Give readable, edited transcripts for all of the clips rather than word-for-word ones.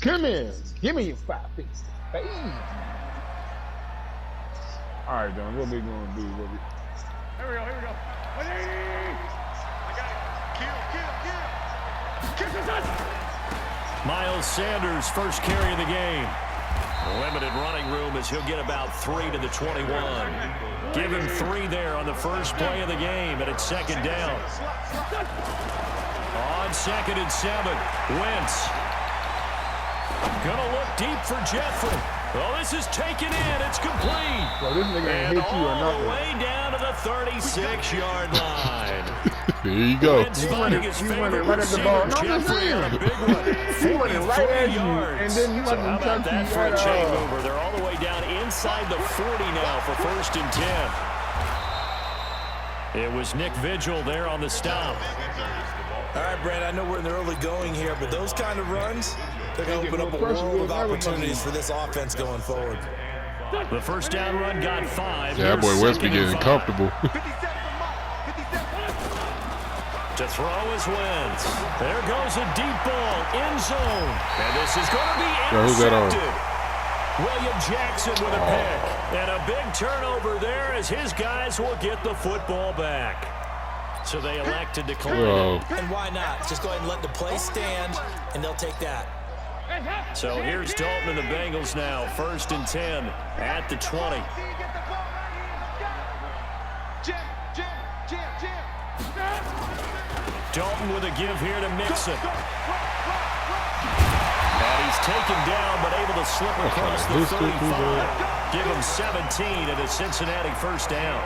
Come here. Give me your 5-6. Hey. All right, John. What we gonna do? Here we go. Hey. I got it. Kill. Miles Sanders, first carry of the game. Limited running room as he'll get about 3 to the 21. Give him 3 there on the first play of the game, and it's second down. On 2nd and 7, Wentz. Gonna look deep for Jeffrey. Well, this is taken in. It's complete. Well, this nigga ain't And hit you or all nothing. the way down to the 36-yard line. There you go. Wentz finding his favorite right at the ball. receiver, No, I'm Jeffrey, on a saying. big one. He went right at you, 43 yards. and then you So let how him about touch that you for a right chain off. mover? They're all the way down inside the 40 now for 1st and 10. It was Nick Vigil there on the stop. All right, Brad, I know we're in the early going here, but those kind of runs, they're going to open up a world of opportunities for this offense going forward. The first down run got 5. Yeah, that boy West be getting comfortable. To throw is Wentz. There goes a deep ball, end zone. And this is going to be Who's that on? intercepted. William Jackson with a pick. And a big turnover there as his guys will get the football back. So they elect to decline it. And why not? Just go ahead and let the play stand, and they'll take that. So here's Dalton and the Bengals now. 1st and 10 at the 20. Dalton with a give here to Mixon. And he's taken down, but able to slip across the 35. Give him 17 at a Cincinnati first down.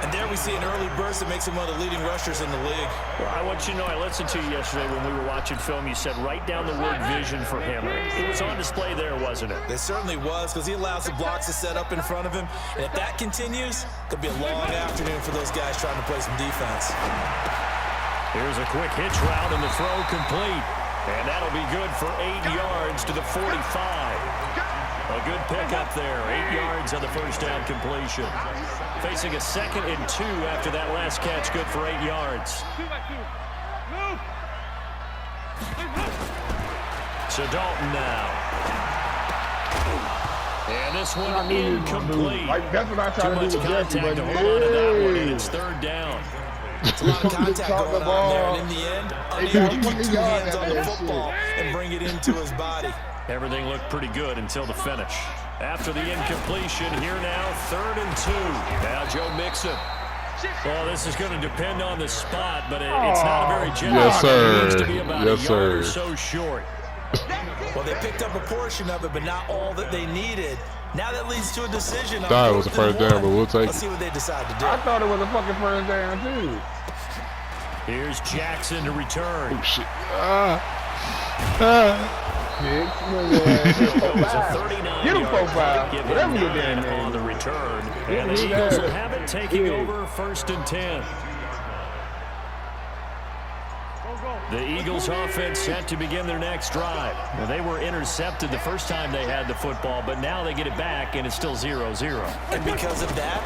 And there we see an early burst that makes him one of the leading rushers in the league. Well, I want you to know, I listened to you yesterday when we were watching film. You said write down the word vision for him. It was on display there, wasn't it? It certainly was, because he allows the blocks to set up in front of him. And if that continues, it could be a long afternoon for those guys trying to play some defense. Here's a quick hitch route and the throw complete. And that'll be good for 8 yards to the 45. A good pickup there. 8 yards on the first down completion. Facing a 2nd and 2 after that last catch. Good for 8 yards. So Dalton now. And this one incomplete. Like, that's what I Too try to much do with Jesse, contact but to hold on to that one, and hey. it's 3rd down. It's a lot of contact going on there, and in the end, unable to keep 2 hands on the football and bring it into his body. Everything looked pretty good until the finish. After the incompletion, here now, 3rd and 2. Now Joe Mixon. Well, this is going to depend on the spot, but it's not a very generous. Yes, sir. It needs to be about Yes, a yard or sir. so short. Well, they picked up a portion of it, but not all that they needed. Now that leads to a decision. Thought it was a first down, but we'll take Let's see it. what they decide to do. I thought it was a fucking first down, too. Here's Jackson to return. Oh, shit. It was a 39-yard Get him 4-5. give Whatever him you 9 did, on the man. return. Yeah, And the he Eagles got will it. have it taking Yeah. over 1st and 10. The Eagles offense set to begin their next drive. Now, they were intercepted the first time they had the football, but now they get it back, and it's still 0-0. And because of that,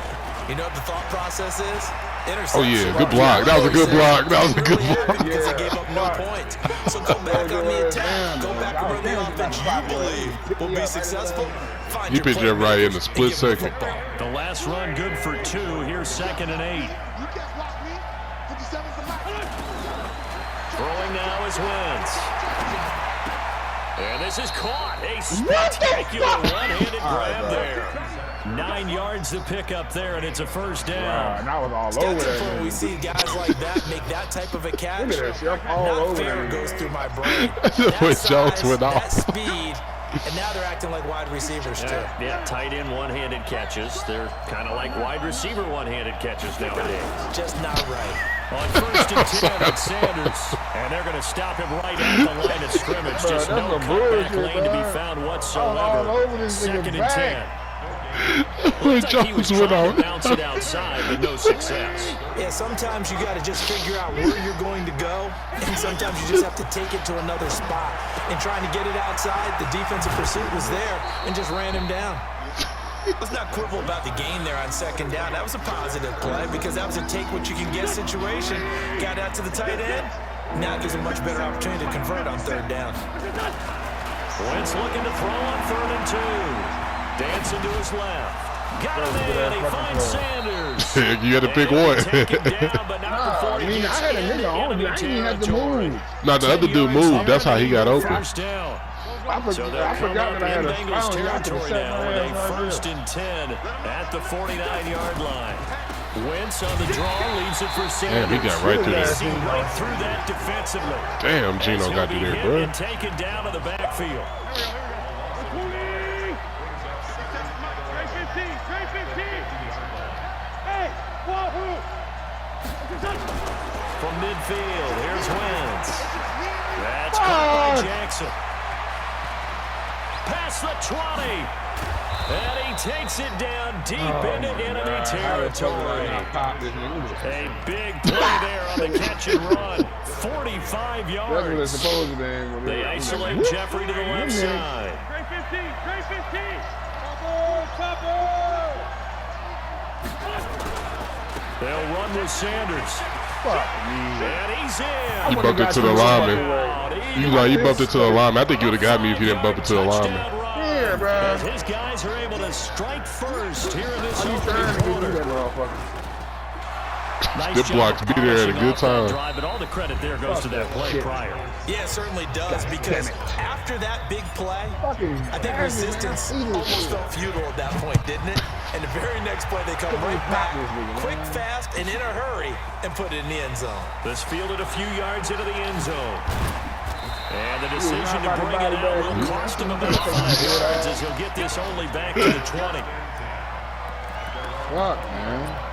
you know what the thought process is? Oh, yeah, good block. That was a good block. That was a good Really block. happy because they gave up no points. So go back on the attack. Go back and run the offense you believe will be successful. Find He your pitched that right in a playmakers split and give them the second. football. The last run good for 2. Here's 2nd and 8. Throwing now is Wentz. And this is caught. A spectacular one-handed grab there. 9 yards to pick up there, and it's a first down. And I was all Stats over are full. that. We see guys like that make that type of a catch. Look at that shit. I'm all Not over fair that. goes through my brain. When That Jones size, went that off. speed, and now they're acting like wide receivers too. Yeah, tight end one-handed catches. They're kind of like wide receiver one-handed catches nowadays. Just not right. On 1st and 10, it's Sanders. And they're going to stop him right at the line of scrimmage. Bro, Just that's no some cutback bullshit, lane to be bro. found all whatsoever. over this 2nd nigga and back. 10. When Looks like he was Jones went trying to off. bounce it outside, but no success. Yeah, sometimes you got to just figure out where you're going to go, and sometimes you just have to take it to another spot. And trying to get it outside, the defensive pursuit was there and just ran him down. Let's not quibble about the gain there on 2nd down. That was a positive play because that was a take-what-you-can-get situation. Got out to the tight end. Now it gives a much better opportunity to convert on 3rd down. Wentz looking to throw on 3rd and 2. Dancing to his left. Got him in. He finds Sanders. You had to pick one. Take him down, but not before I he mean, I gets had a into nigga on me. I enemy didn't even have to territory. move. No, the other dude moved. That's how he got open. First down. So they'll I come forgot up that I had in a Bengals phone. territory now with a 1st and 10 at the 49-yard line. Wentz on the draw, leaves it for Sanders. Damn, he got right through They there. see right through that defensively. Damn, Gino As he'll got be you there, hit bro. and taken down to the backfield. From midfield, here's Wentz. That's caught by Jackson. Past the 20. And he takes it down deep into enemy territory. A big play there on the catch and run. 45 That's what it's yards. supposed to be. They isolate Jeffrey to the left side. Trey 15. They'll run with Sanders. And he's in. You bumped it to the lineman. You bumped it to the lineman. I think you would have got me if you didn't bump it to the lineman. Yeah, bro. As his guys are able to strike first here in this opening quarter. Nice Good job blocks. of Be there at a polishing good off that time. drive, but all the credit there goes to that play prior. Yeah, it certainly does, because after that big play, I think resistance almost felt futile at that point, didn't it? And the very next play, they come right back, quick, fast, and in a hurry, and put it in the end zone. This fielded a few yards into the end zone. And the decision to bring it out will cost him about 5 yards as he'll get this only back to the 20. Fuck, man.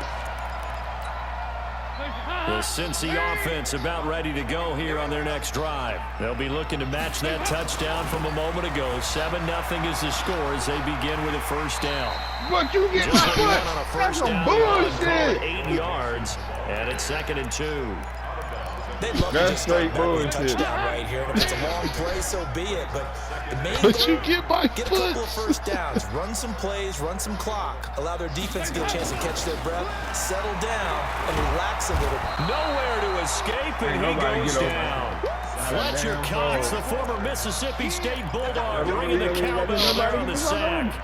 The Cincy offense about ready to go here on their next drive. They'll be looking to match that touchdown from a moment ago. 7-0 is the score as they begin with a first down. But you get Just my like he went foot. on a That's first some down run, call it bullshit. 8 yards, and it's 2nd and 2. They'd love to That's just start straight back with a bullshit. touchdown right here. And if it's a long play, so be it. But the main But goal, you get my get a couple of foot. first downs, run some plays, run some clock, allow their defense to get a chance to catch their breath, settle down, and relax a little. Nowhere to escape, and he nobody goes get over down. Fletcher Cox, the former Mississippi State Bulldog, bringing the cowbell there on the sack.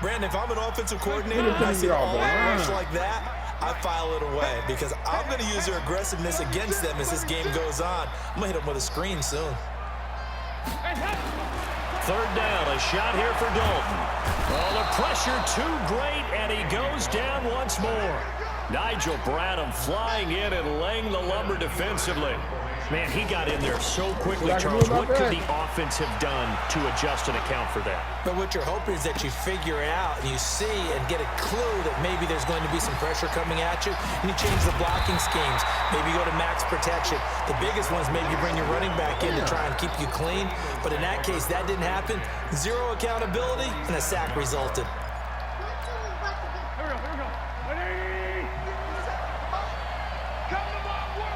Brandon, if I'm an offensive coordinator and I see all rush like that, I file it away, because I'm going to use their aggressiveness against them as this game goes on. I'm going to hit them with a screen soon. 3rd down, a shot here for Dalton. Oh, the pressure too great, and he goes down once more. Nigel Bradham flying in and laying the lumber defensively. Man, he got in there so quickly, Charles. What could the offense have done to adjust and account for that? But what you're hoping is that you figure it out and you see and get a clue that maybe there's going to be some pressure coming at you, and you change the blocking schemes. Maybe you go to max protection. The biggest one is maybe you bring your running back in to try and keep you clean. But in that case, that didn't happen. Zero accountability, and a sack resulted. Here we go. 180. Come to my work.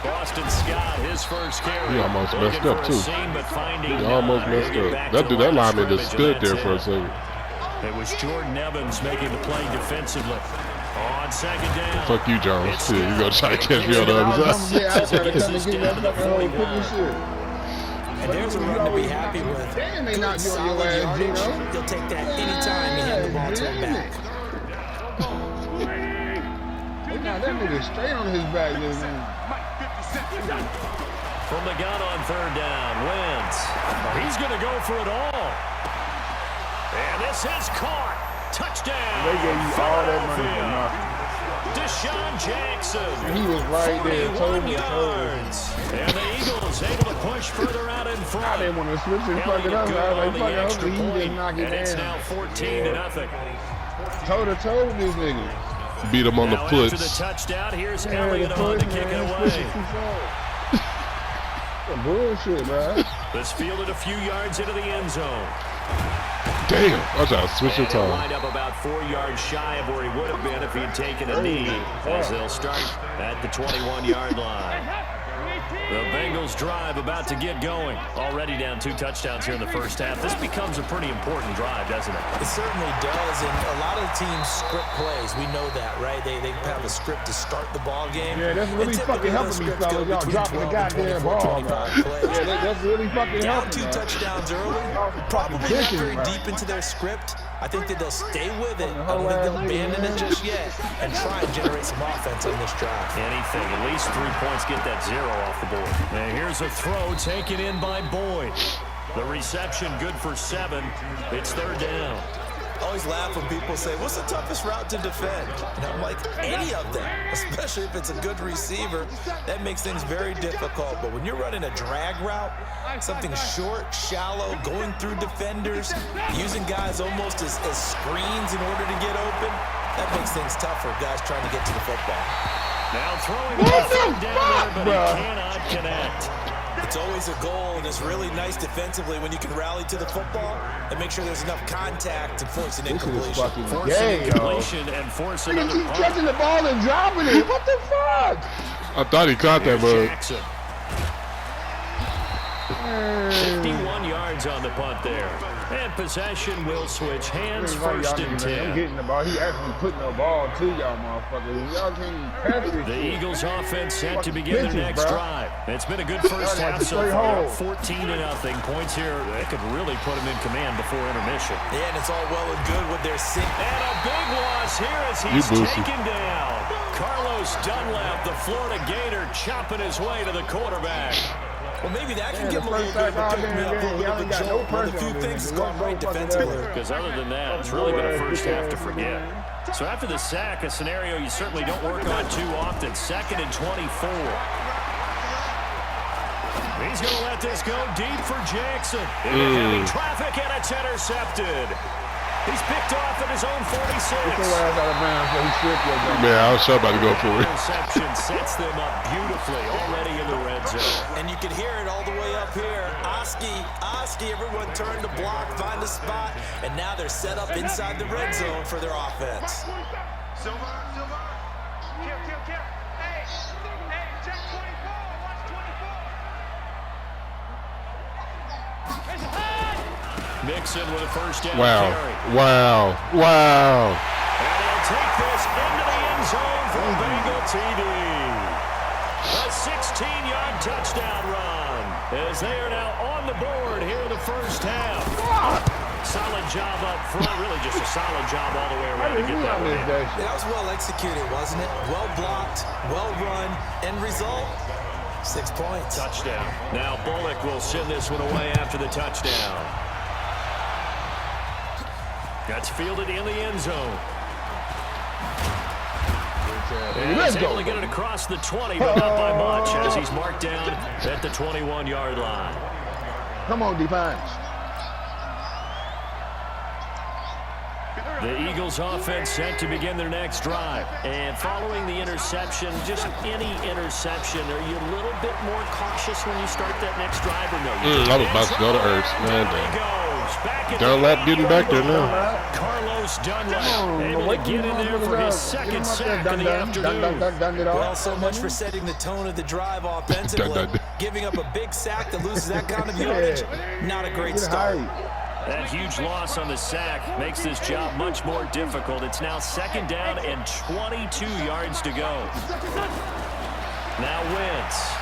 Boston Scott, his first carry. He almost Looking messed for up, a too. seam, but finding He almost none. messed He'll get up. back That to the dude, that line of lineman just scrimmage, stood and there for a that's it. second. It was Jordan Evans making the play defensively. On 2nd down. Fuck you, Jones. It's Shit, you gonna try to catch me on the other side. Yeah, I was trying to Gets come and us get down to that the fucking old 41. cookie shit. And there's a run to be happy with. Damn, they Good, knocked you on your solid ass, yardage. Gino. You'll take that anytime you hand the ball to him back. They got that nigga straight on his back this man. From the gun on 3rd down, Wentz. He's going to go for it all. And this is caught. Touchdown. They gave you all that money for nothing. Deshaun Jackson. He was right there, 41 totally. yards. And the Eagles able to push further out in front. I didn't want to switch and fuck it Elliott up. good I on was the like, fuck it, extra hopefully he point. just knock it And it's down. now 14-0. Toe to toe with this nigga. Beat him on the Now after the puts. touchdown, here's Yeah, Elliott the on to push, kick man, it this away. push is too far. Some bullshit, bro. This fielded a few yards into the end zone. Damn, I tried to switch your And he'll time. wind up about 4 yards shy of where he would have been if he had taken a knee, as they'll start at the 21-yard line. The Bengals drive about to get going. Already down 2 touchdowns here in the first half. This becomes a pretty important drive, doesn't it? It certainly does, and a lot of the teams script plays. We know that, right? They have a script to start the ball game. Yeah, that's really fucking helping me, fellas. Y'all dropping the goddamn ball. Yeah, that's really fucking down helping. 2 touchdowns early. Probably not very deep into their script. I think that they'll stay with it. I don't think they'll abandon it just yet and try and generate some offense on this drive. Anything. At least 3 points. Get that 0 off the board. And here's a throw taken in by Boyd. The reception good for 7. It's 3rd down. I always laugh when people say, what's the toughest route to defend? And I'm like, any of them, especially if it's a good receiver. That makes things very difficult. But when you're running a drag route, something short, shallow, going through defenders, using guys almost as screens in order to get open, that makes things tough for guys trying to get to the football. Now throwing the down there, but he cannot connect. It's always a goal, and it's really nice defensively when you can rally to the football and make sure there's enough contact to force an incompletion. Force an incompletion and force another He's catching the ball and dropping it. What the fuck? I thought he caught that, bud. Jackson. 51 yards on the punt there. And possession will switch hands. 1st and 10. Getting the ball. He actually putting the ball to y'all motherfuckers. Y'all can't pass this The shit. Eagles offense set to begin their next drive. It's been a good first half so straight far. hole. 14-0. Points here. That could really put them in command before intermission. Yeah, and it's all well and good with their sink. And a big loss here as he's taken down. Carlos Dunlap, the Florida Gator, chopping his way to the quarterback. Well, maybe that can give him a little bit of a pick-me-up, a little bit of a jolt. But a few things has gone right defensively. Because other than that, it's really been a first half to forget. So after the sack, a scenario you certainly don't work on too often. 2nd and 24. He's going to let this go deep for Jackson. Into heavy traffic, and it's intercepted. He's picked off at his own 46. Man, I was so about to go for it. Interception sets them up beautifully already in the red zone. And you can hear it all the way up here. Oski, everyone turn to block, find a spot, and now they're set up inside the red zone for their offense. Silver. Kill. Hey, check 24. Watch 24. Mixon with a first down Wow. carry. Wow. Wow. And he'll take this into the end zone for a Bengal TD. A 16-yard touchdown run as they are now on the board here in the first half. Solid job up front. Really just a solid job all the way around to get that one in. That was well executed, wasn't it? Well blocked, well run, end result, 6 points. Touchdown. Now Bullock will send this one away after the touchdown. That's fielded in the end zone. And he's able to get it across the 20, but not by much, as he's marked down at the 21-yard line. Come on, defense. The Eagles offense set to begin their next drive. And following the interception, just any interception, are you a little bit more cautious when you start that next drive or no? I was about to go to Earth. Man, Dunlap getting back there now. Carlos Dunlap able to get in there for his second sack of the afternoon. Well, so much for setting the tone of the drive offensively. Giving up a big sack that loses that kind of yardage, not a great start. That huge loss on the sack makes this job much more difficult. It's now 2nd down and 22 yards to go. Now Wentz.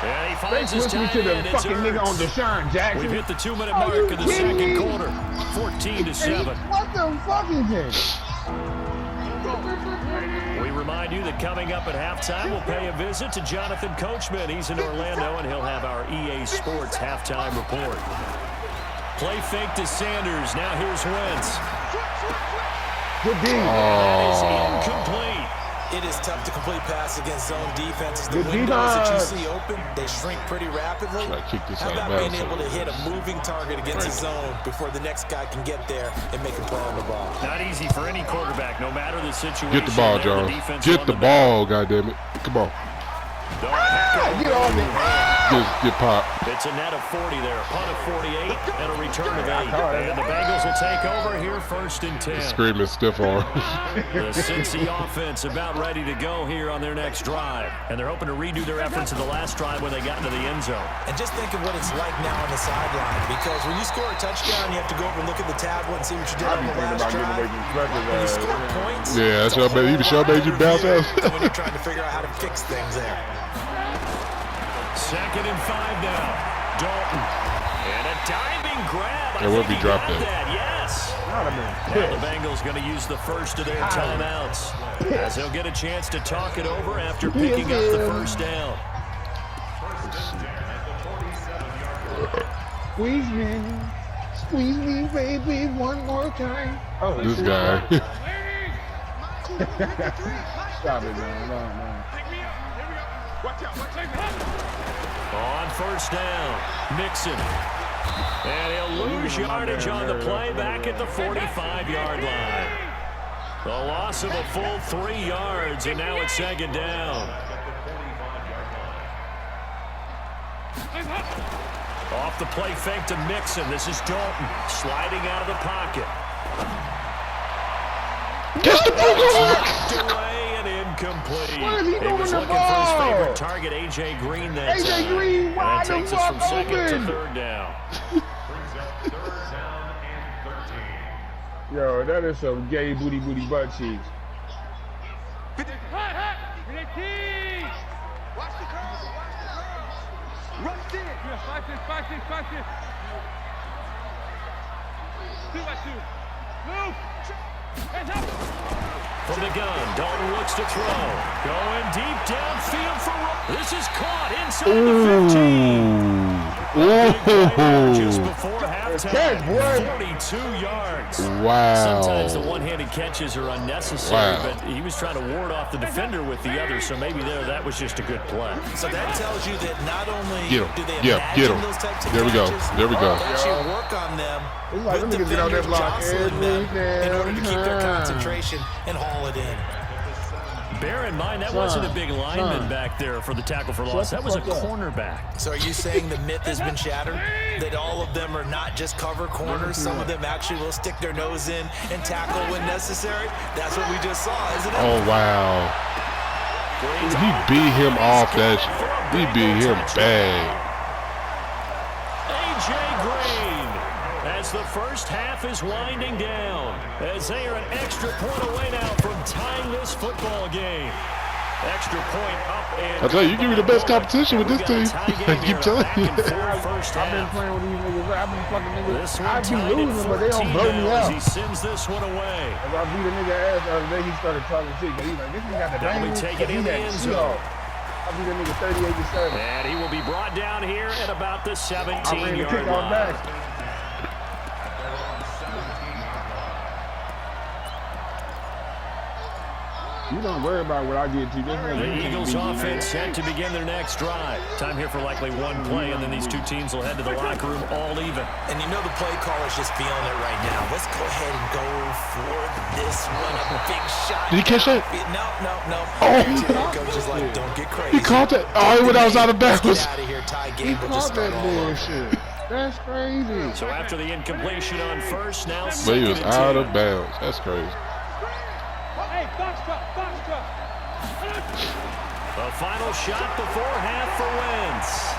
And he finds his tight end. It's Ertz. We've hit the 2-minute mark in the second quarter. 14-7. What the fuck is this? We remind you that coming up at halftime, we'll pay a visit to Jonathan Coachman. He's in Orlando, and he'll have our EA Sports halftime report. Play fake to Sanders. Now here's Wentz. Good D. That is incomplete. It is tough to complete pass against zone defenses. The windows that you see open, they shrink pretty rapidly. How about being able to hit a moving target against the zone before the next guy can get there and make a play on the ball? Not easy for any quarterback, no matter the situation. Get the ball, John. Get the ball, goddammit. Come on. Get on me. get popped. It's a net of 40 there. A punt of 48 and a return of 8. And the Bengals will take over here 1st and 10. Screaming stiff arm. The Cincy offense about ready to go here on their next drive. And they're hoping to redo their efforts of the last drive when they got into the end zone. And just think of what it's like now on the sideline, because when you score a touchdown, you have to go over and look at the tablet and see what you did I on be the thinking last about giving away drive. these records. When you score points, Yeah, that's it's your a baby. You sure made you bounce review out. when you're trying to figure out how to fix things there. 2nd and 5 now. Dalton. And a diving grab. It will be dropped in. in. Yes. I'd have been Now the pissed. Bengals going to use the first of their timeouts as they'll get a chance to talk it over after picking up the first down. Squeeze me, baby, one more time. Oh, This guy. Stop it, man. No. Pick me up. Here we go. Watch out. On first down, Mixon. And he'll lose yardage on the play back at the 45-yard line. The loss of a full 3 yards, and now it's 2nd down. Off the play fake to Mixon. This is Dalton sliding out of the pocket. Catch the ball. Knocked away and incomplete. What is he doing was the looking for his ball? favorite target, A.J. Green, that A.J. time. Green, And wide that takes the us from fuck 2nd to open. 3rd down. Yo, that is some gay booty butt cheeks. Watch the curve. Watch the curve. Rush in. From the gun, Dalton looks to throw. Going deep downfield for... This is caught inside the 15. Just before catch, boy. halftime, 42 yards. Wow. Sometimes the one-handed catches are unnecessary, Wow. but he was trying to ward off the defender with the other, so maybe that was just a good play. So that tells you that not only Get 'em. do they Yeah, get imagine 'em. those types of There we go. catches, There we go. they actually work on them It's like, with let me get out that defenders block jostling them every in order to keep their damn time. concentration and haul it in. Bear in mind, that wasn't a big lineman back there for the tackle for loss. That was a cornerback. So are you saying the myth has been shattered? That all of them are not just cover corners? Some of them actually will stick their nose in and tackle when necessary? That's what we just saw, isn't it? Oh, wow. He beat him off that. He beat him bad. A.J. Green, as the first half is winding down, as they are an extra point away now from tying this football game. Extra point up and... I tell you, you give me the best competition with this team. I keep telling you. First I've been half. playing with these niggas. I've been fucking This niggas. one I be tied losing, at but they don't 14 blow me now as out. he sends this one away. If I beat a nigga ass the other day, he started talking shit. He's like, this nigga got the That'll be bang. taken in the end zone. I beat a nigga 38-7. And he will be brought down here at about the I ran the 17-yard kickoff line. back. You don't worry about what I get to. The Eagles offense set to begin their next drive. Time here for likely one play, and then these two teams will head to the locker room all even. And you know the play caller's just feeling it right now. Let's go ahead and go for this one. A big shot. Did he catch that? No. Oh. Coach is like, don't get crazy. He caught that. Oh, he went outside of Let's bounds. get out of here. Tie He game. We'll just caught start that all over. bullshit. That's crazy. So after the incompletion on first, now But he was second and out 10. of bounds. That's crazy. The final shot before half for Wentz.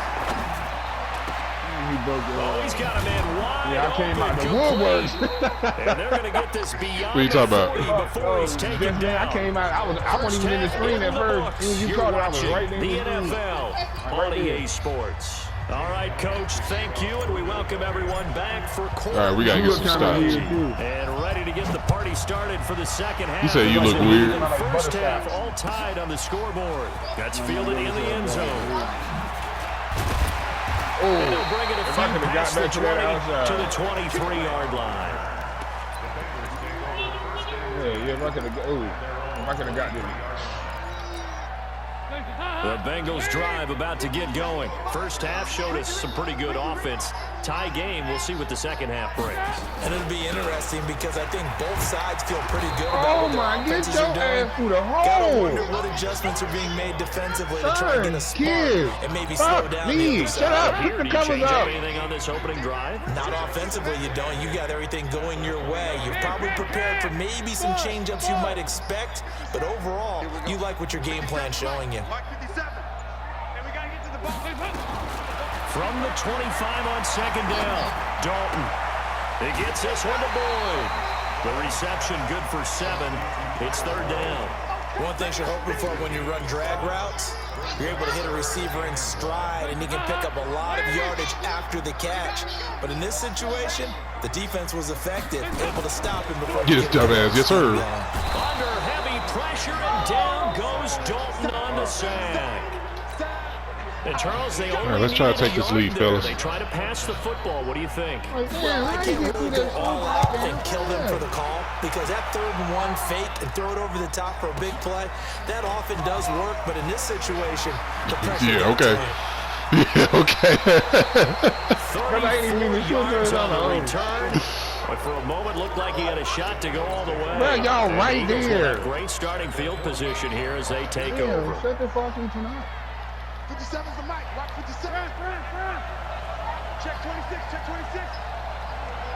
He broke it Oh, off. he's got a man wide Yeah, I came out the open, woodworks. complete. And they're going to get this beyond What you talking about? the 40 before he's taken down. I came out. I wasn't even in the screen at first. As soon as you You're caught it, I was watching right there. the in the screen. NFL Right on there. EA Sports. All right, Coach, thank you, and we welcome everyone back for quarter. All right, we got to You get look some kinda stops. weird, too. And ready to get the party started for the second half. He said you look It was an weird. even Like First butterscotch. half, all tied on the scoreboard. That's fielded in the end zone. And they'll bring it a If I few could've got past the back to that 20 outside. to the 23-yard line. Yeah, if I could have got this. The Bengals drive about to get going. First half showed us some pretty good offense. Tie game. We'll see what the second half brings. And it'll be interesting because I think both sides feel pretty good about what their offenses are doing. Gotta wonder what adjustments are being made defensively to try and get a spark and maybe slow down the other side. Shut up. Here, Put the do you covers change up. up anything on this opening drive? Not offensively, you don't. You got everything going your way. You've probably prepared for maybe some change-ups you might expect, but overall, you like what your game plan's showing you. Mark 57. And we got to get to the ball. From the 25 on second down, Dalton. He gets this one to Boyd. The reception good for 7. It's third down. One thing you're hoping for when you run drag routes, you're able to hit a receiver in stride, and he can pick up a lot of yardage after the catch. But in this situation, the defense was effective, able to stop him before Get his dumbass, yes sir. Under heavy pressure, and down goes Dalton on the sack. And Charles, they only let's try to need take a this yard lead, there. fellas. They try to pass the football. What do you think? Well, I can't really go all out and kill them for the call because that 3rd and 1 fake and throw it over the top for a big play, that often does work. But in this situation, the pressure. Yeah, okay. Yeah, okay. 34 yards on the return. But for a moment, looked like he had a shot to go all the way. Well, y'all And right Eagles will there. have great starting field position here as they take over. Shut the fucking tonight. 57's the mic. Watch 57. Check 26. Check 26.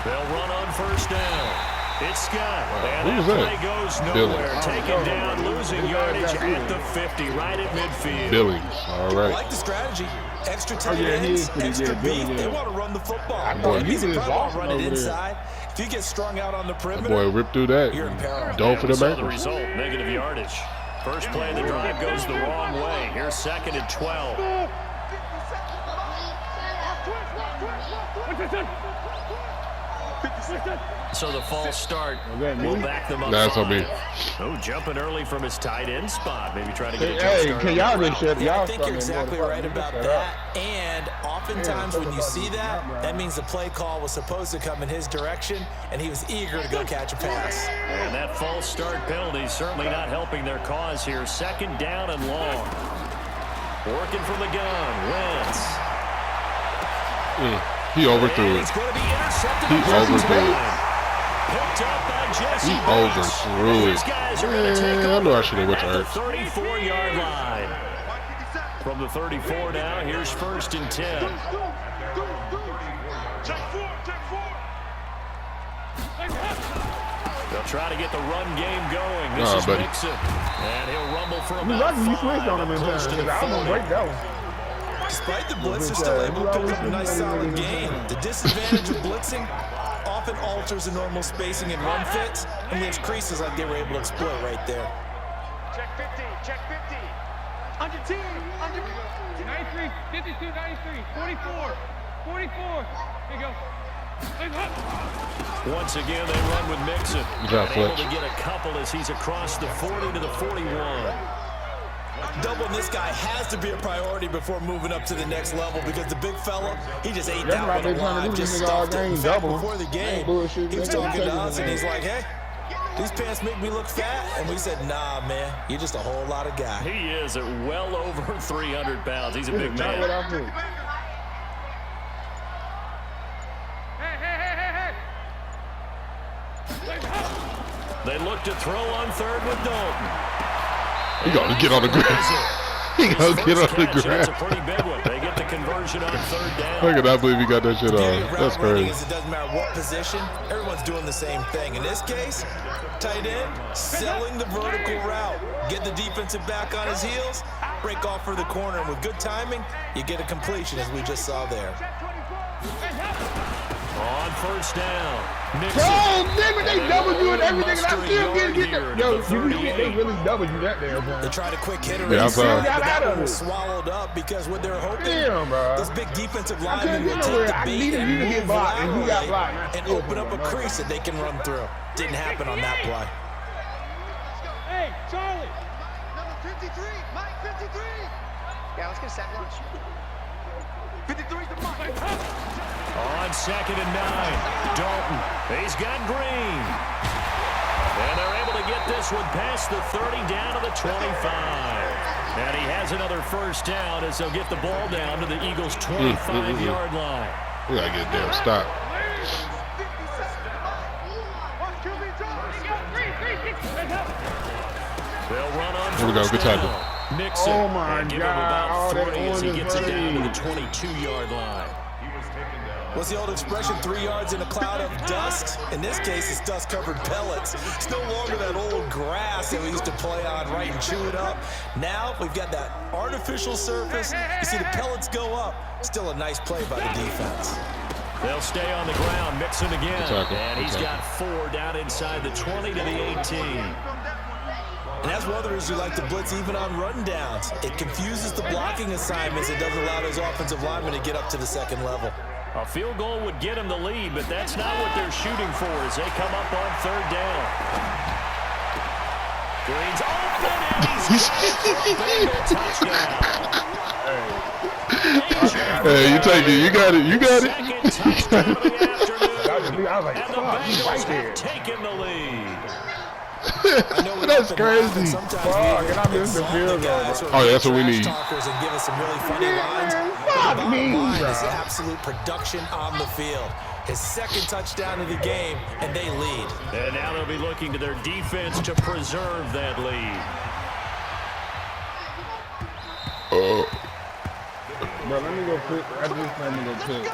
They'll run on first down. It's Scott. And Who's that that? play goes Billings. nowhere. Taken down, losing yardage at the 50, right at midfield. Billings. All I right. like the strategy. Extra tight yeah, he ends, is pretty extra good. beef. Yeah. They want to run the football. boy, That means he they is probably won't awesome run it over there. inside. If you get strung out on the That perimeter, boy ripped through that. you're in peril. Don't for We the saw the Bengals. result, negative yardage. First play of the drive goes the wrong way. Here's 2nd and 12. So the false start will back them up. That's on me. Oh, jumping early from his tight end spot. Maybe try to get a jump Hey, start. can y'all just shut Yeah, I y'all think you're fucking exactly motherfucker, right you about shut that. up. And oftentimes when you see that means the play call was supposed to come in his direction, and he was eager to go catch a pass. And that false start penalty is certainly not helping their cause here. 2nd down and long. Working from the gun. Wentz. He overthrew And it. he's going to be intercepted. He the first overthrew it. time. Picked up by Jesse He Bates. overthrew These it. guys are going to take Man, I over knew I should have went to at the Ertz. 34-yard line. From the 34 now, here's 1st and 10. Check 4. Check 4. They'll try to get the run game going. This is buddy. Mixon. And he'll rumble for You about lucky you 5. switched on him in Close time, to the because I was gonna 40. break that one. Despite the blitz, they're still able to pick up a nice solid gain. The disadvantage of blitzing often alters the normal spacing and run fits and leaves creases like they were able to exploit right there. Check 50. Check 50. On your team. On your 93, 52, 93, 44, 44. There you go. Once again, they run with Mixon. Good job, And able Fletch. to get a couple as he's across the 40 to the 41. Doubling this guy has to be a priority before moving up to the next level because the big fella, he just ate That's that what one I've been trying to alive, do, just this nigga all stuffed it. In game, fact, double. before the game, Ain't bullshit, he was nigga. talking to I'm us, and taking he's it. like, hey, these pants make me look fat. And we said, nah, man, you're just a whole lot of guy. He is at well over 300 pounds. He's a This big is not what man. I think. They look to throw on 3rd with Dalton. He gonna get on the ground. He His gonna get first on the catch, That's a ground. pretty big one. They get the conversion on 3rd down. I cannot believe he got that shit The beauty on. of That's route running crazy. is it doesn't matter what position, everyone's doing the same thing. In this case, tight end, selling the vertical route. Get the defensive back on his heels, break off for the corner, and with good timing, you get a completion as we just saw there. On 1st down. Mixon. Oh, damn it, they doubled you and everything, and I Mustering still yard get here that. to Yo, the you they 38. really doubled you that damn They time. tried a quick hitter, Yeah, I and saw it. Got out that of one was it. swallowed up because what they're hoping, Damn, bro. this big defensive I couldn't lineman will get take nowhere. the I bait needed and you to get move blocked, and you got laterally blocked. and open up a crease that they can run through. Didn't happen on that play. Hey, Charlie. Number 53. Mike 53. Yeah, let's get a sack lunch. 53's the Mike. On 2nd and 9. Dalton. He's got Green. And they're able to get this one past the 30 down to the 25. And he has another first down as they'll get the ball down to the Eagles' 25-yard line. We gotta get a damn stop. They'll run on Here we go, good tackle. Mixon. Oh, my and give God. him about Oh, that 40 as he orange gets it down to the buddy. 22-yard line. What's the old expression, 3 yards in a cloud of dust? In this case, it's dust-covered pellets. It's no longer that old grass that we used to play on, right, and chew it up. Now we've got that artificial surface. You see the pellets go up. Still a nice play by the defense. They'll stay on the ground, Mixon again. Tackle. And he's Tackle. got 4 down inside the 20 to the 18. And that's one of the reasons you like to blitz even on run downs. It confuses the blocking assignments. It doesn't allow those offensive linemen to get up to the second level. A field goal would get them the lead, but that's not what they're shooting for as they come up on 3rd down. Green's open, and he's Bengal touchdown. Hey, you take it. You got it. You got it. Second touchdown of the afternoon. I was like, And the fuck, he's right Bengals there. have taken the lead. I know we That's often laugh, and crazy. sometimes Fuck, we and I missed the exalt field the goal, guys bro. who are Oh, yeah, that's what we trash need. talkers and give us some really funny lines. Man, But the fuck bottom me, line is bro. absolute production on the field. His second touchdown of the game, and they lead. And now they'll be looking to their defense to preserve that lead. Bro, let me go pick. I just let me go pick.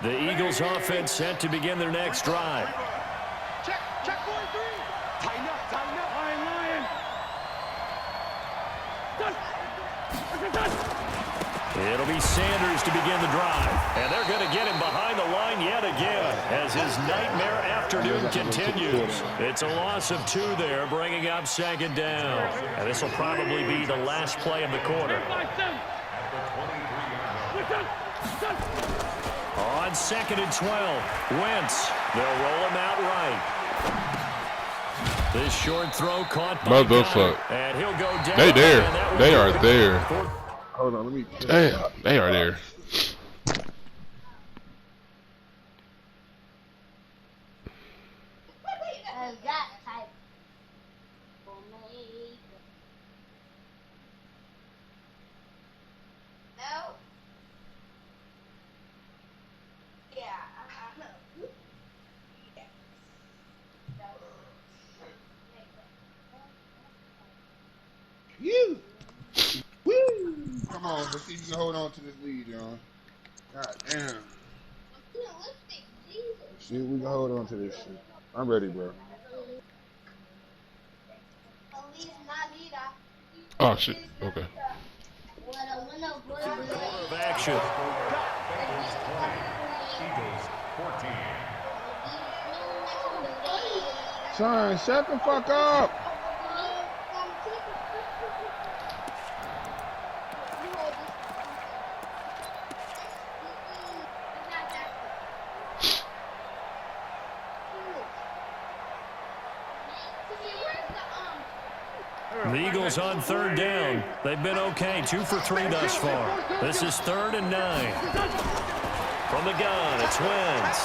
The Eagles offense set to begin their next drive. Check 43. Tighten up. Lion. It'll be Sanders to begin the drive. And they're going to get him behind the line yet again as his nightmare afternoon continues. It's a loss of 2 there, bringing up 2nd down. And this will probably be the last play of the quarter. On 2nd and 12, Wentz. They'll roll him out right. This short throw caught by Motherfucker. Gunner, and he'll go down. They there. And that will They be are the there. Hold on, let me. Damn, they are there. That type for me. No. Yeah, I know. Yeah. You. Woo! Come on, let's see if you can hold on to this lead, y'all. God damn. See if we can hold on to this shit. I'm ready, bro. Oh shit. Okay. quarter of action. Son, shut the fuck up. The Eagles on 3rd down. They've been okay, 2 for 3 thus far. This is 3rd and 9. From the gun, it's Wentz.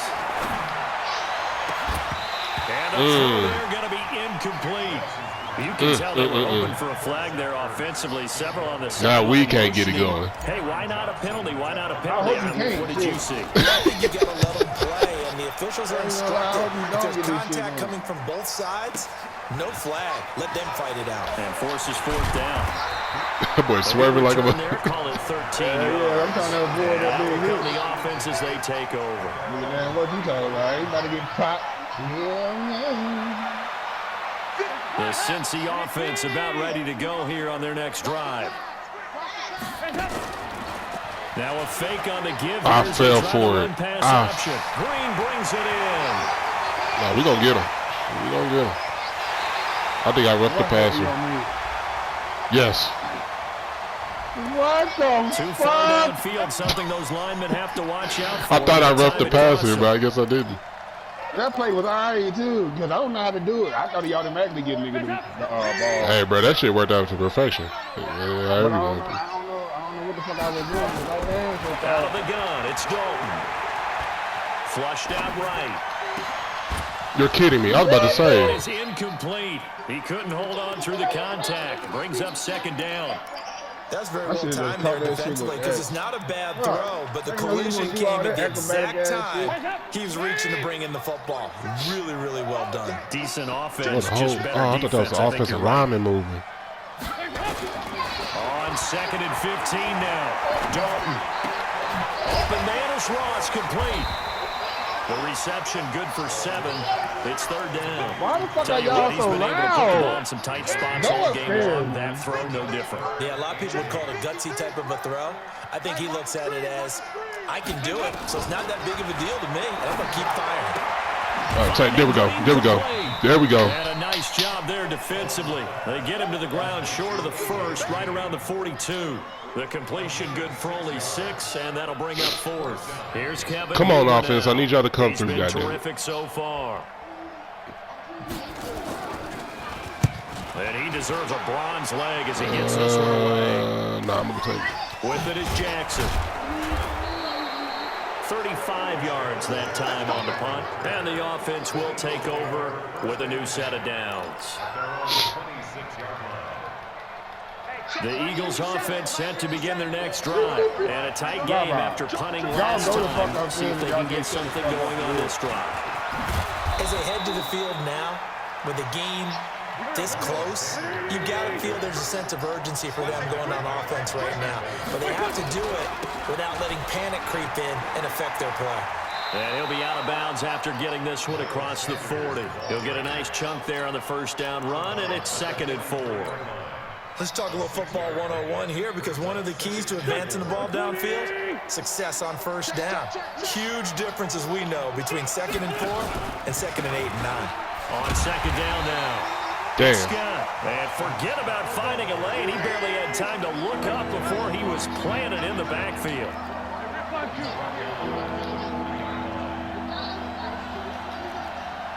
And the throw there going to be incomplete. You can tell they were open for a flag there offensively. Several on the side. Now we can't get it going. Hey, why not a penalty? Why not a penalty? hope you can't. What did you see? I think you got to let them play, and the officials are I instructed. hope you If don't there's get this shit contact going. coming from both sides, no flag. Let them fight it out. And forces 4th down. That boy swerving like a Return there, call it 13 yards. Yeah, I'm trying to avoid that Now big here hit. come the offense as they take over. Nigga, man, what you talking about? He about to get popped. Yeah. The Cincy offense about ready to go here on their next drive. Now a fake on the give. I Here's fell a try to for run it. pass Ah. option. Green brings it in. No, we gonna get him. We gonna get him. I think I roughed the passer. Yes. What the Too far fuck? downfield, something those linemen have to watch out for. I thought I roughed the Time it costs passer, them. but I guess I didn't. That play was alright too, because I don't know how to do it. I thought he automatically give nigga the ball. Hey, bro, that shit worked out to perfection. Yeah, But I don't know everyone. what the fuck I was doing. Out of the gun, it's Dalton. Flushed out right. You're kidding me. I was about to That say. is incomplete. He couldn't hold on through the contact. Brings up second down. That's very I well should've timed just there caught that shit defensively with because X. it's not a bad Right. throw, but the I know you collision gonna do all came at that the acrobatic exact ass shit. time he was reaching to bring in the football. Really, really well done. Decent What offense, the whole, just better I thought that was defense. an I think offensive you're right. lineman movement. On 2nd and 15 now. Dalton. Open man is Ross, complete. The reception good for 7. It's 3rd down. Why the fuck Tell are you what, y'all he's so been able to put the ball loud? in some tight spots No all game offense. long. That throw, no different. Yeah, a lot of people would call it a gutsy type of a throw. I think he looks at it as, I can do it, so it's not that big of a deal to me, and I'm going to keep firing. All right, there we go. There we go. There we go. And a nice job there defensively. They get him to the ground short of the 1st, right around the 42. The completion good for only 6, and that'll bring up 4th. Here's Kevin. Come on, Wheeler offense. now. I need y'all to come He's through, been goddamn. terrific so far. And he deserves a bronze leg as he gets this one away. Nah, I'm going to take it. With it is Jackson. 35 yards that time on the punt. And the offense will take over with a new set of downs. The Eagles offense set to begin their next drive. And a tight game after punting last go the fuck time. up See if they there. can get something going on this drive. As they head to the field now, with the game this close, you've got to feel there's a sense of urgency for them going on offense right now. But they have to do it without letting panic creep in and affect their play. And he'll be out of bounds after getting this one across the 40. He'll get a nice chunk there on the 1st down run, and it's 2nd and 4. Let's talk a little football 101 here, because one of the keys to advancing the ball downfield, success on 1st down. Huge difference, as we know, between 2nd and 4 and 2nd and 8 and 9. On 2nd down now. Damn. Scott, and forget about finding a lane. He barely had time to look up before he was planted in the backfield.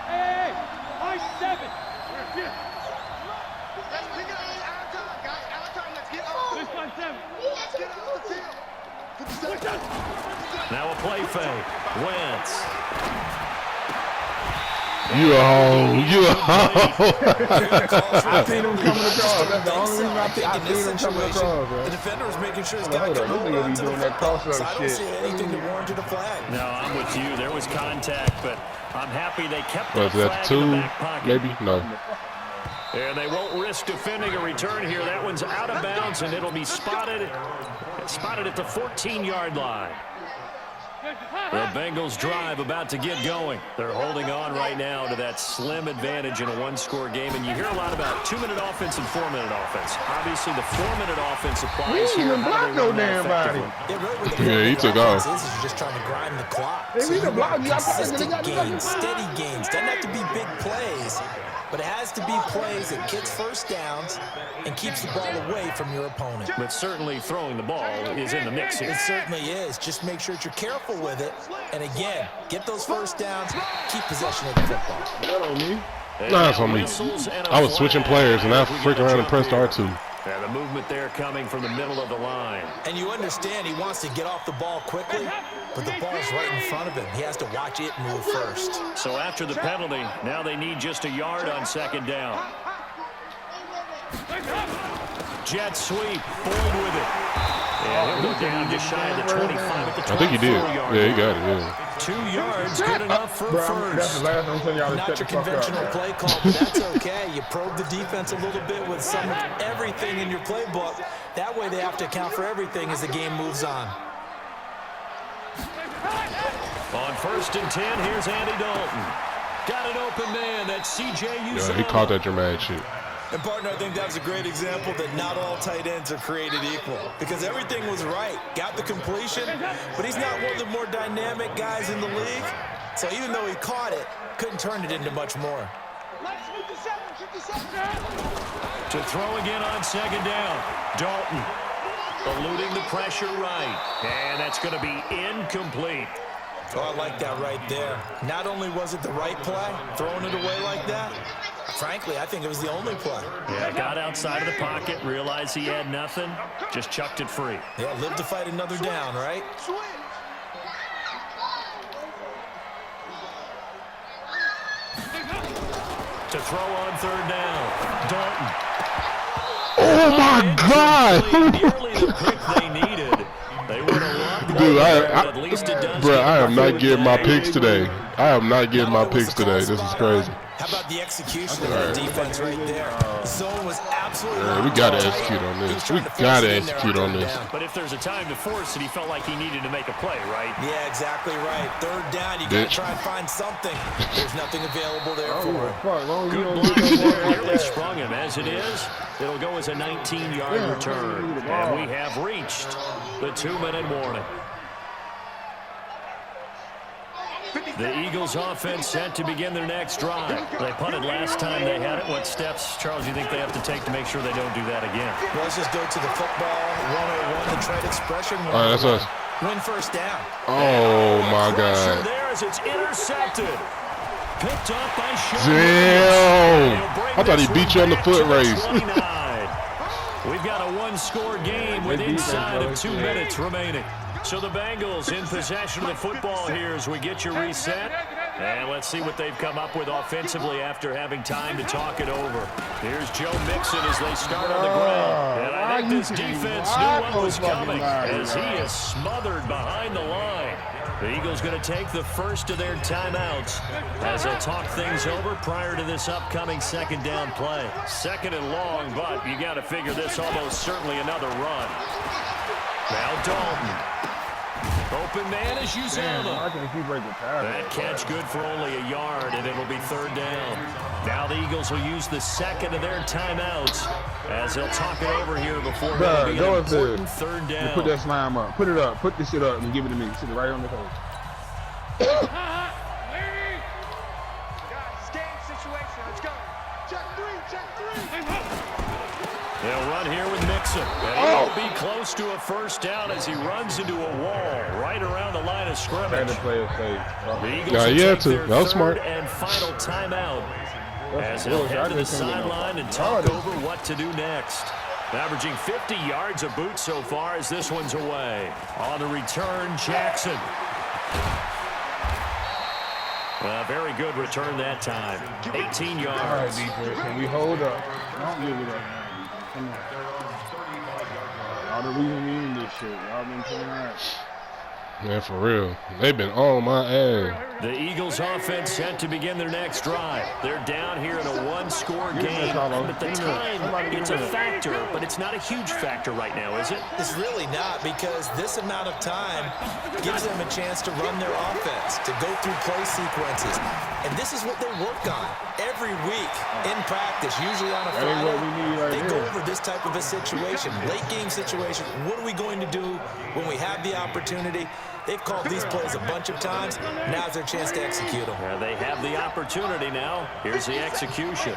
Hey, high 7. Let's pick it up. It's out of time, guys. Out of time. Let's get off. 657. Let's get off the field. 57. Now a play fake. Wentz. You a hoe. You a hoe. I seen him coming across. That's the only reason I seen him coming across, The bro. defender was making sure his Well, guy hold could on, this hold nigga on be to the doing that football. crossover So I don't shit. see anything that warranted a flag. No, I'm with you. There was contact, but I'm happy they kept Was that that flag in the 2? back pocket. Maybe? No. And they won't risk defending a return here. That one's out of bounds, and it'll be spotted at the 14-yard line. The Bengals drive about to get going. They're holding on right now to that slim advantage in a one-score game. And you hear a lot about 2-minute offense and 4-minute offense. Obviously, the 4-minute offense applies He here. even How blocked do they no run that damn body. effectively? Yeah, really, what the Yeah, he four-minute took offense off. is you're just trying to grind the clock. Hey, So we you the block- want you got blocked, consistent they got- gains, steady gains. Doesn't have to be big plays, but it has to be plays that gets 1st downs and keeps the ball away from your opponent. But certainly throwing the ball is in the mix here. It certainly is. Just make sure that you're careful with it. And again, get those 1st downs, keep possession of the football. That on me. Nah, that's on me. I was switching players, and I freaked around and pressed R2. And the movement there coming from the middle of the line. And you understand he wants to get off the ball quickly, but the ball's right in front of him. He has to watch it move first. So after the penalty, now they need just a yard on 2nd down. Jet sweep, Boyd with it. And he'll go down just shy of the 25 at the 24-yard I think he did. Yeah, he got it, yeah. 2 yards, good enough for a Bro, that's first. the last I'm telling y'all to Not shut your the fuck conventional up. play call, but that's okay. You probe the defense a little bit with some of everything in your playbook. That way they have to account for everything as the game moves on. On 1st and 10, here's Andy Dalton. Got an open man, that's C.J. Uzomah. Yeah, he caught that dramatic shit. And partner, I think that was a great example that not all tight ends are created equal, because everything was right. Got the completion, but he's not one of the more dynamic guys in the league. So even though he caught it, couldn't turn it into much more. To throw again on 2nd down. Dalton eluding the pressure right. And that's going to be incomplete. Oh, I like that right there. Not only was it the right play, throwing it away like that, frankly, I think it was the only play. Yeah, got outside of the pocket, realized he had nothing, just chucked it free. Yeah, live to fight another down, right? to throw on third down. Dalton. Oh my God! Nearly the pick they needed. They would have loved Dude, but at least it does. bro, I am not getting my picks today. I am not getting my picks today. This is crazy. How about the execution of that defense right there? Zone was absolutely. Yeah, we got to execute on this. We got to execute on this. But if there's a time to force it, he felt like he needed to make a play, right? Yeah, exactly right. Third down, you got to try and find something. There's nothing available there for him. Good blocks there, nearly sprung him. As it is, it'll go as a 19-yard return. And we have reached the 2-minute warning. The Eagles offense set to begin their next drive. They punted last time they had it. What steps, Charles, do you think they have to take to make sure they don't do that again? Well, let's just go to the football 101, the trade expression. All right, that's us. Win first down. Oh, my Pressure God. there as it's intercepted. Picked up by Sean. Damn. I thought he beat you on the foot race. We've got a one-score game with inside of 2 minutes remaining. So the Bengals in possession of the football here as we get you reset. And let's see what they've come up with offensively after having time to talk it over. Here's Joe Mixon as they start on the ground. And I think this defense knew what was coming as he is smothered behind the line. The Eagles going to take the first of their timeouts as they'll talk things over prior to this upcoming second down play. Second and long, but you got to figure this almost certainly another run. Now Dalton. Open man is Uzama. That catch good for only a yard, and it'll be third down. Now the Eagles will use the second of their timeouts as they'll talk it over here before it'll be an important third down. Put that slime up. Put it up. Put this shit up and give it to me. Sit it right on the hole. Guys, game situation. Let's go. Check three. They'll run here with Mixon. And he'll be close to a first down as he runs into a wall right around the line of scrimmage. The Eagles will take their third and final timeout as they'll head to the sideline and talk over what to do next. Averaging 50 yards a boot so far as this one's away. On the return, Jackson. A very good return that time. 18 yards. All right, defense. Can we hold up? Don't give it up. Come on. All the reason we in this shit. Y'all been playing that. Man, for real. They've been on my ass. The Eagles offense set to begin their next drive. They're down here in a one-score game. At the time, it's a factor, but it's not a huge factor right now, is it? It's really not, because this amount of time gives them a chance to run their offense, to go through play sequences. And this is what they work on every week in practice, usually on a Friday. They go over this type of a situation, late game situation. What are we going to do when we have the opportunity? They've called these plays a bunch of times. Now's their chance to execute them. They have the opportunity now. Here's the execution.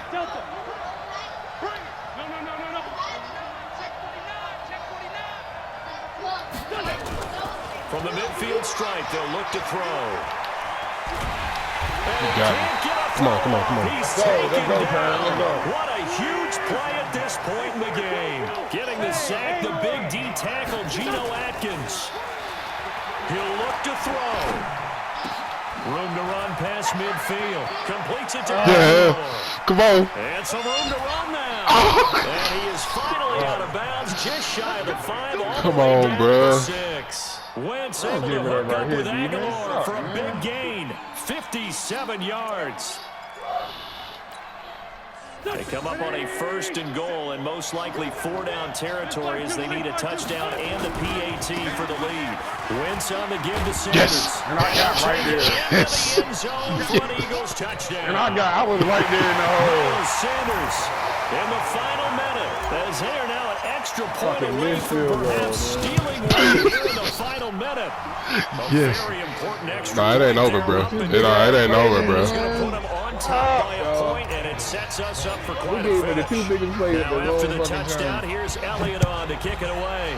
From the midfield stripe, they'll look to throw. You got it. Come on. He's taken down. What a huge play at this point in the game. Getting the sack, the big D tackle, Geno Atkins. He'll look to throw. Room to run past midfield. Completes it to Come on. And some room to run now. And he is finally out of bounds, just shy of the 5. Come on, bro. 6. Wentz able to hook up with Aguilar for a big gain. 57 yards. They come up on a first and goal and most likely 4-down territory as they need a touchdown and a PAT for the lead. Wentz on the give to Sanders. Yes. And I got right there. Yes. The end zone for an Eagles touchdown. And I was right there in the hole. Sanders in the final minute as they are now an extra point away from perhaps stealing one here in the final minute. Yes. Very important extra. Nah, it ain't over, bro. It ain't over, bro. It's going to put them on top by a point, and it sets us up for quite a finish. The two biggest plays Now after the touchdown, here's Elliott on to kick it away.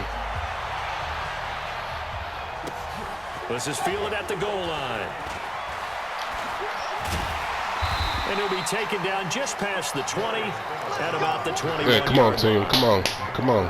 This is fielded at the goal line. And he'll be taken down just past the 20 at about the 21. Yeah, come on, team. Come on.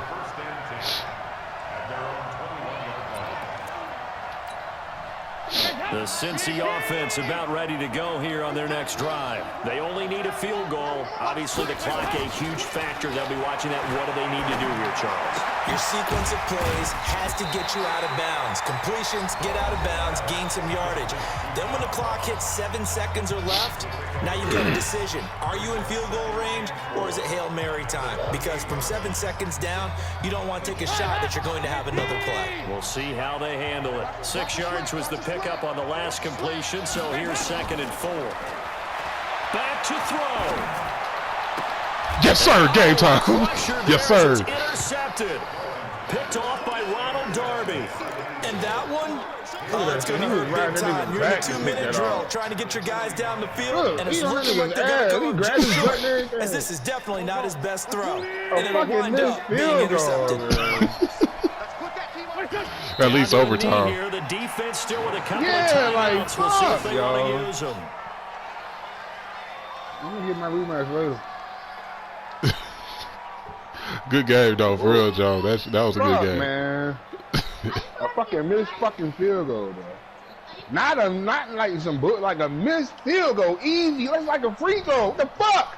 The Cincy offense about ready to go here on their next drive. They only need a field goal. Obviously, the clock a huge factor. They'll be watching that. What do they need to do here, Charles? Your sequence of plays has to get you out of bounds. Completions, get out of bounds, gain some yardage. Then when the clock hits 7 seconds or left, now you've got a decision. Are you in field goal range, or is it Hail Mary time? Because from 7 seconds down, you don't want to take a shot that you're going to have another play. We'll see how they handle it. 6 yards was the pickup on the last completion, so here's 2nd and 4. Back to throw. Yes, sir. Game time. Yes, sir. Intercepted. Picked off by Ronald Darby. And that one, oh, it's going to hurt big time. You're in a 2-minute drill trying to get your guys down the field, and it's looking like they're going to come just short, as this is definitely not his best throw. And it'll wind up being intercepted. At least overtime. Here, the defense still with a couple of timeouts. We'll see if they want to use them. I'm gonna get my rematch later. Good game, though, for real, Joe. That was a good game. Man. A fucking missed fucking field goal, though. Not like some book, like a missed field goal. Easy. That's like a free throw. What the fuck?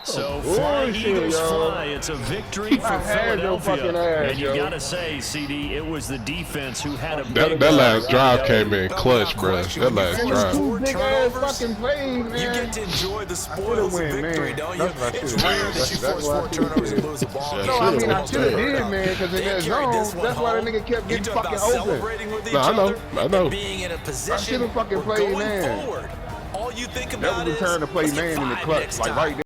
So fly, Eagles fly. It's a victory for Philadelphia. And you got to say, CD, it was the defense who had a big that last drive came in clutch, bro. That last drive. Big ass fucking plays, man. You get to enjoy the spoils of victory, man. don't you? It's rare that you force 4 turnovers and lose a ball. No, I mean, I should have did, man, because in that zone, that's why the nigga kept getting fucking open. No, I know. Being in a I position should have fucking played going man. forward. All you think That about was the turn to play let's get man in the 5 clutch, next like time. right there.